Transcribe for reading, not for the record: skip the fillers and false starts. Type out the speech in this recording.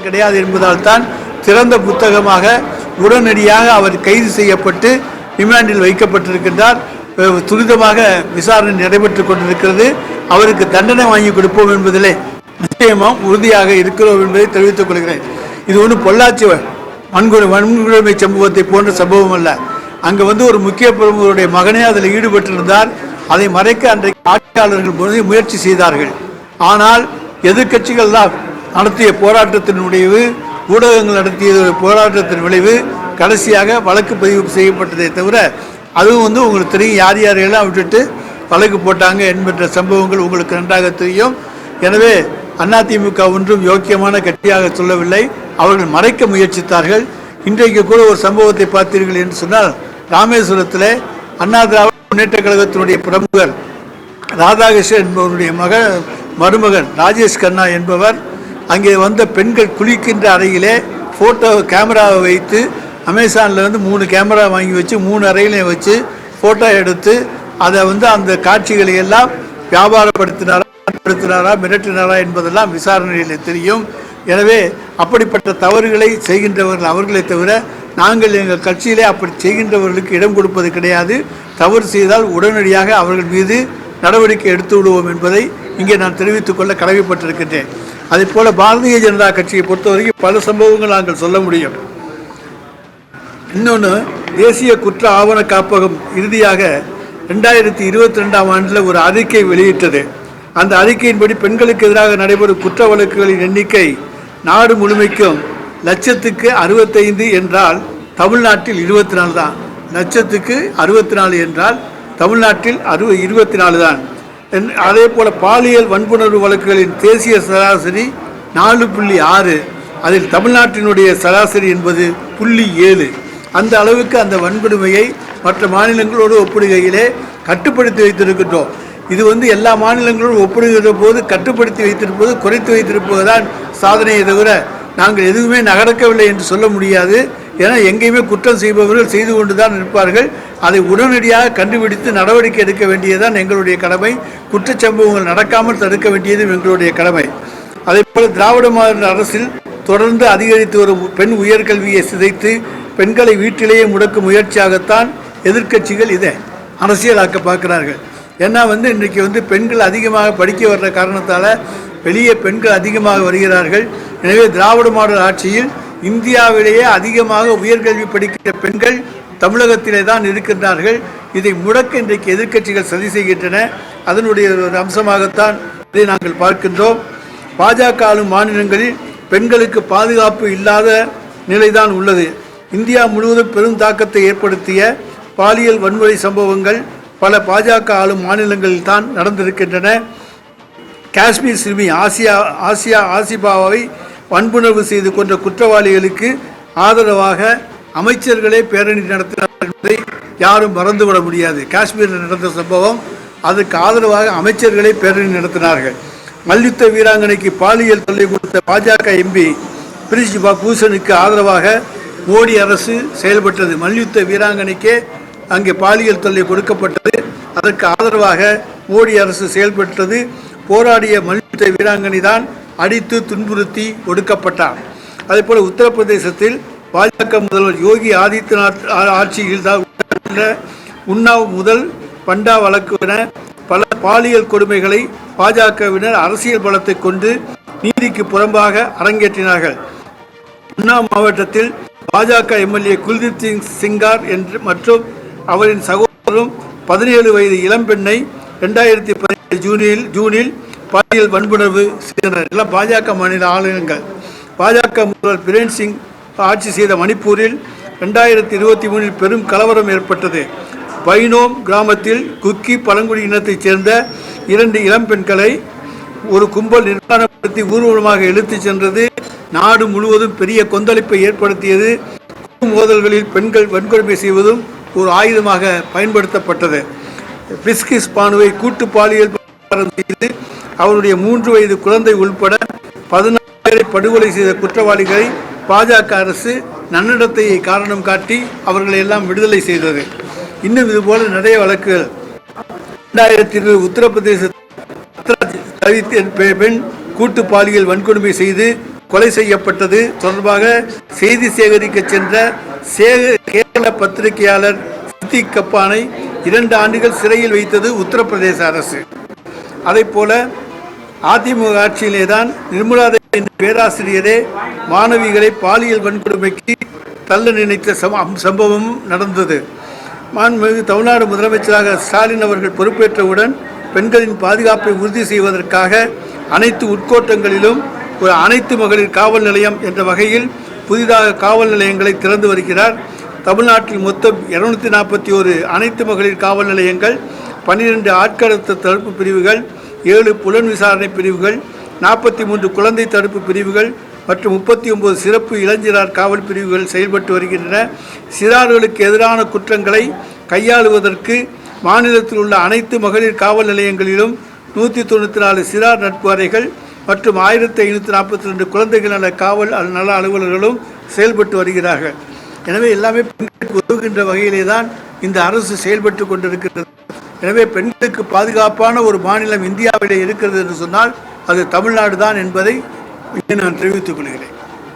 கிடையாது என்பதால் தான் திறந்த புத்தகமாக உடனடியாக அவர் கைது செய்யப்பட்டு ரிமாண்டில் வைக்கப்பட்டிருக்கின்றார். துரிதமாக விசாரணை நடைபெற்றுக் கொண்டிருக்கிறது. அவருக்கு தண்டனை வாங்கி கொடுப்போம் என்பதிலே நிச்சயமாக உறுதியாக இருக்கிறோம் என்பதை தெரிவித்துக் கொள்கிறேன். இது ஒன்றும் பொள்ளாச்சி வன்கொடுமை சம்பவத்தை போன்ற சம்பவம் அல்ல. அங்கே ஒரு முக்கிய பிரமுகருடைய மகனே அதில் ஈடுபட்டிருந்தார். அதை மறைக்க அன்றைக்கு ஆட்சியாளர்கள் முயற்சி செய்தார்கள். ஆனால் எதிர்கட்சிகள் தான் நடத்திய போராட்டத்தின் விளைவு, ஊடகங்கள் நடத்திய போராட்டத்தின் விளைவு கடைசியாக வழக்கு பதிவு செய்யப்பட்டதை தவிர அதுவும் உங்களுக்கு தெரியும் யார் யாரையெல்லாம் விட்டுட்டு வழக்கு போட்டாங்க என்கின்ற சம்பவங்கள் உங்களுக்கு நன்றாக தெரியும். எனவே அதிமுக ஒன்றும் யோக்கியமான கட்சியாக சொல்லவில்லை, அவர்கள் மறைக்க முயற்சித்தார்கள். இன்றைக்கு கூட ஒரு சம்பவத்தை பார்த்தீர்கள் என்று சொன்னால், ராமேஸ்வரத்தில் அண்ணா திராவிட முன்னேற்ற கழகத்தினுடைய பிரமுகர் ராதாகிருஷ்ணன் என்பவருடைய மருமகன் ராஜேஷ் கண்ணா என்பவர் அங்கே வந்த பெண்கள் குளிக்கின்ற அறையிலே ஃபோட்டோ கேமராவை வைத்து அமேசானில் 3 கேமரா வாங்கி வச்சு 3 அறையிலையும் வச்சு ஃபோட்டோ எடுத்து அதை அந்த காட்சிகளை எல்லாம் வியாபாரப்படுத்தினாரா மிரட்டினாரா என்பதெல்லாம் விசாரணையில் தெரியும். எனவே அப்படிப்பட்ட தவறுகளை செய்கின்றவர்கள் அவர்களை தவிர நாங்கள் எங்கள் கட்சியிலே அப்படி செய்கின்றவர்களுக்கு இடம் கொடுப்பது கிடையாது. தவறு செய்தால் உடனடியாக அவர்கள் மீது நடவடிக்கை எடுத்து விடுவோம் என்பதை இங்கே நான் தெரிவித்துக் கொள்ள கடமைப்பட்டிருக்கின்றேன். அதே போல பாரதிய ஜனதா கட்சியை பொறுத்தவரைக்கும் பல சம்பவங்கள் நாங்கள் சொல்ல முடியும். இன்னொன்று, தேசிய குற்ற ஆவண காப்பகம் இறுதியாக 2022ஆம் ஆண்டில் ஒரு அறிக்கை வெளியிட்டது. அந்த அறிக்கையின்படி பெண்களுக்கு எதிராக நடைபெறும் குற்ற வழக்குகளின் எண்ணிக்கை நாடு முழுமைக்கும் லட்சத்துக்கு 65 என்றால் தமிழ்நாட்டில் 24 தான். லட்சத்துக்கு 64 என்றால் தமிழ்நாட்டில் 24 தான். அதே போல் பாலியல் வன்புணர்வு வழக்குகளின் தேசிய சராசரி 4.6, அதில் தமிழ்நாட்டினுடைய சராசரி என்பது 0.7. அந்த அளவுக்கு அந்த வன்கொடுமையை மற்ற மாநிலங்களோடு ஒப்பிடுகையிலே கட்டுப்படுத்தி வைத்திருக்கின்றோம். இது எல்லா மாநிலங்களோடு ஒப்பிடுகிற போது கட்டுப்படுத்தி வைத்திருப்பது குறைத்து வைத்திருப்பது தான் சாதனையை தவிர நாங்கள் எதுவுமே நகர்க்கவில்லை என்று சொல்ல முடியாது. ஏன்னா எங்கேயுமே குற்றம் செய்பவர்கள் செய்து கொண்டு தான் இருப்பார்கள். அதை உடனடியாக கண்டுபிடித்து நடவடிக்கை எடுக்க வேண்டியதுதான் எங்களுடைய கடமை. குற்றச்சம்பவங்கள் நடக்காமல் தடுக்க வேண்டியதும் எங்களுடைய கடமை. அதே போல் திராவிட மாடல் அரசில் தொடர்ந்து அதிகரித்து வரும் பெண் உயர்கல்வியை சிதைத்து பெண்களை வீட்டிலேயே முடக்கும் முயற்சியாகத்தான் எதிர்க்கட்சிகள் இதை அரசியலாக்க பார்க்கிறார்கள். ஏன்னா இன்றைக்கு பெண்கள் அதிகமாக படிக்க வர்ற காரணத்தால் வெளியே பெண்கள் அதிகமாக வருகிறார்கள். எனவே திராவிட மாடல் ஆட்சியில் இந்தியாவிலேயே அதிகமாக உயர்கல்வி படிக்கிற பெண்கள் தமிழகத்திலே தான் இருக்கின்றார்கள். இதை முடக்க இன்றைக்கு எதிர்க்கட்சிகள் சதி செய்கின்றன. அதனுடைய ஒரு அம்சமாகத்தான் இதை நாங்கள் பார்க்கின்றோம். பாஜக ஆளும் மாநிலங்களில் பெண்களுக்கு பாதுகாப்பு இல்லாத நிலைதான் உள்ளது. இந்தியா முழுவதும் பெரும் தாக்கத்தை ஏற்படுத்திய பாலியல் வன்முறை சம்பவங்கள் பல பாஜக ஆளும் மாநிலங்களில் தான் நடந்திருக்கின்றன. காஷ்மீர் சிறுமி ஆசிபாவை வன்புணர்வு செய்து கொண்ட குற்றவாளிகளுக்கு ஆதரவாக அமைச்சர்களே பேரணி நடத்தினார்கள் என்பதை யாரும் மறந்துவிட முடியாது. காஷ்மீரில் நடந்த சம்பவம், அதற்கு ஆதரவாக அமைச்சர்களே பேரணி நடத்தினார்கள். மல்யுத்த வீராங்கனைக்கு பாலியல் தொல்லை கொடுத்த பாஜக எம்பி பிரிஜ் பூஷனுக்கு ஆதரவாக மோடி அரசு செயல்பட்டது. மல்யுத்த வீராங்கனைக்கே அங்கே பாலியல் தொல்லை கொடுக்கப்பட்டது. அதற்கு ஆதரவாக மோடி அரசு செயல்பட்டது. போராடிய மல்யுத்த வீராங்கனை தான் அடித்து துன்புறுத்தி ஒடுக்கப்பட்டார். அதேபோல் உத்தரப்பிரதேசத்தில் பாஜக முதல்வர் யோகி ஆதித்யநாத் ஆட்சியில் தான் உன்னாவ் முதல் பண்டா வழக்கு என பல பாலியல் கொடுமைகளை பாஜகவினர் அரசியல் பலத்தை கொண்டு நீதிக்கு புறம்பாக அரங்கேற்றினார்கள். உன்னாவ் மாவட்டத்தில் பாஜக எம்எல்ஏ குல்தீப் சிங்கார் என்று மற்றும் அவரின் சகோதரரும் 17 வயது இளம்பெண்ணை 2017 ஜூனில் பாலியல் வன்புணர்வு செய்தனர். எல்லாம் பாஜக மாநில ஆளுநர்கள். பாஜக முதல்வர் பிரேன் சிங் ஆட்சி செய்த மணிப்பூரில் 2023 பெரும் கலவரம் ஏற்பட்டது. பைனோம் கிராமத்தில் குக்கி பழங்குடி இனத்தைச் சேர்ந்த 2 இளம்பெண்களை ஒரு கும்பல் நிர்வாணப்படுத்தி ஊர்வலமாக இழுத்துச் சென்றது. நாடு முழுவதும் பெரிய கொந்தளிப்பை ஏற்படுத்தியது. மோதல்களில் பெண்கள் வன்கொடுமை செய்வதும் ஒரு ஆயுதமாக பயன்படுத்தப்பட்டது. பிஸ்கிஸ் பானுவை கூட்டு பாலியல் செய்து அவருடைய 3 வயது குழந்தை உள்பட 14 பேரை படுகொலை செய்த குற்றவாளிகளை பாஜக அரசு நன்னடத்தையை காரணம் காட்டி அவர்களை எல்லாம் விடுதலை செய்தது. இன்னும் இதுபோல நிறைய வழக்குகள். 2020 உத்தரப்பிரதேச பெண் கூட்டு பாலியல் வன்கொடுமை செய்து கொலை செய்யப்பட்டது தொடர்பாக செய்தி சேகரிக்க சென்ற கேரள பத்திரிகையாளர் சித்திக் கப்பானை 2 ஆண்டுகள் சிறையில் வைத்தது உத்தரப்பிரதேச அரசு. அதைப்போல அதிமுக ஆட்சியிலேதான் நிர்மலா தேவி என்ற பேராசிரியரே மாணவிகளை பாலியல் வன்கொடுமைக்கு தள்ள நினைத்த சம்பவம் நடந்தது. மாண்புமிகு தமிழ்நாடு முதலமைச்சராக ஸ்டாலின் அவர்கள் பொறுப்பேற்றவுடன் பெண்களின் பாதுகாப்பை உறுதி செய்வதற்காக அனைத்து உட்கோட்டங்களிலும் ஒரு அனைத்து மகளிர் காவல் நிலையம் என்ற வகையில் புதிதாக காவல் நிலையங்களை திறந்து வருகிறார். தமிழ்நாட்டில் மொத்தம் 241 அனைத்து மகளிர் காவல் நிலையங்கள், 12 ஆட்கடத்தல் தடுப்பு பிரிவுகள், 7 புலன் விசாரணை பிரிவுகள், 43 குழந்தை தடுப்பு பிரிவுகள் மற்றும் 39 சிறப்பு இளைஞரார் காவல் பிரிவுகள் செயல்பட்டு வருகின்றன. சிறார்களுக்கு எதிரான குற்றங்களை கையாளுவதற்கு மாநிலத்தில் உள்ள அனைத்து மகளிர் காவல் நிலையங்களிலும் 194 சிறார் நட்பு அறைகள் மற்றும் 1542 குழந்தைகள் நல காவல் நல அலுவலர்களும் செயல்பட்டு வருகிறார்கள். எனவே எல்லாமே பெண்களுக்கு உதவுகின்ற வகையிலே தான் இந்த அரசு செயல்பட்டு கொண்டிருக்கிறது. எனவே பெண்களுக்கு பாதுகாப்பான ஒரு மாநிலம் இந்தியாவிலே இருக்கிறது என்று சொன்னால் அது தமிழ்நாடு தான் என்பதை நான் தெரிவித்துக் கொள்கிறேன்.